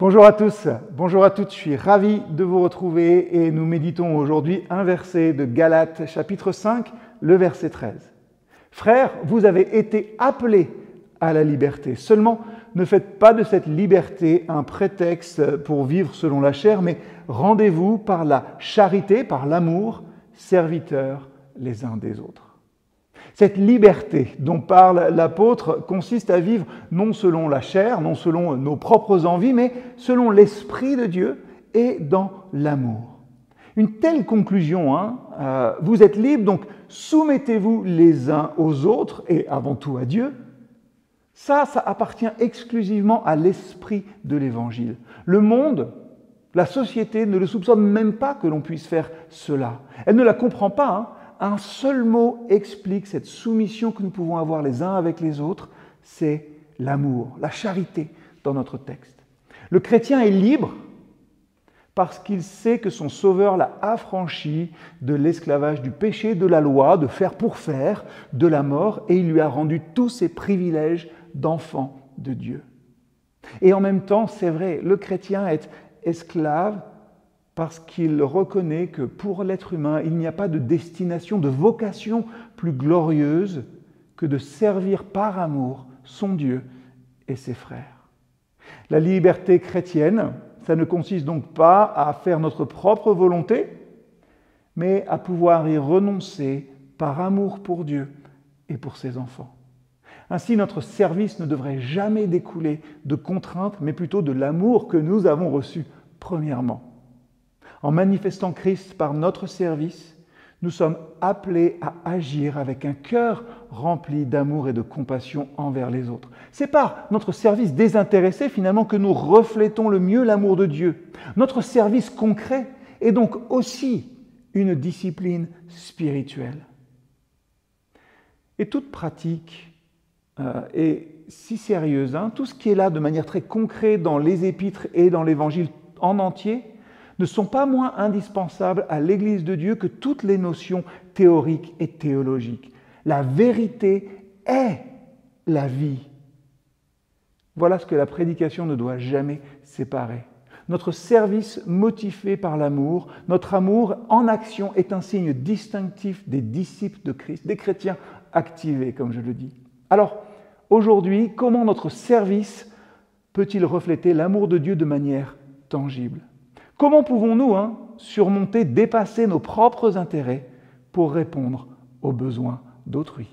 Bonjour à tous, bonjour à toutes, je suis ravi de vous retrouver et nous méditons aujourd'hui un verset de Galates chapitre 5, le verset 13. Frères, vous avez été appelés à la liberté, seulement ne faites pas de cette liberté un prétexte pour vivre selon la chair, mais rendez-vous par la charité, par l'amour, serviteurs les uns des autres. Cette liberté dont parle l'apôtre consiste à vivre non selon la chair, non selon nos propres envies, mais selon l'Esprit de Dieu et dans l'amour. Une telle conclusion, vous êtes libres, donc soumettez-vous les uns aux autres et avant tout à Dieu. Ça appartient exclusivement à l'esprit de l'Évangile. Le monde, la société ne le soupçonne même pas que l'on puisse faire cela. Elle ne la comprend pas. Un seul mot explique cette soumission que nous pouvons avoir les uns avec les autres, c'est l'amour, la charité dans notre texte. Le chrétien est libre parce qu'il sait que son Sauveur l'a affranchi de l'esclavage du péché, de la loi, de faire pour faire, de la mort, et il lui a rendu tous ses privilèges d'enfant de Dieu. Et en même temps, c'est vrai, le chrétien est esclave parce qu'il reconnaît que pour l'être humain, il n'y a pas de destination, de vocation plus glorieuse que de servir par amour son Dieu et ses frères. La liberté chrétienne, ça ne consiste donc pas à faire notre propre volonté, mais à pouvoir y renoncer par amour pour Dieu et pour ses enfants. Ainsi, notre service ne devrait jamais découler de contraintes, mais plutôt de l'amour que nous avons reçu premièrement. En manifestant Christ par notre service, nous sommes appelés à agir avec un cœur rempli d'amour et de compassion envers les autres. C'est par notre service désintéressé finalement que nous reflétons le mieux l'amour de Dieu. Notre service concret est donc aussi une discipline spirituelle. Et toute pratique est si sérieuse, tout ce qui est là de manière très concrète dans les épîtres et dans l'Évangile en entier, ne sont pas moins indispensables à l'Église de Dieu que toutes les notions théoriques et théologiques. La vérité est la vie. Voilà ce que la prédication ne doit jamais séparer. Notre service motivé par l'amour, notre amour en action est un signe distinctif des disciples de Christ, des chrétiens activés, comme je le dis. Alors, aujourd'hui, comment notre service peut-il refléter l'amour de Dieu de manière tangible ? Comment pouvons-nous surmonter, dépasser nos propres intérêts pour répondre aux besoins d'autrui ?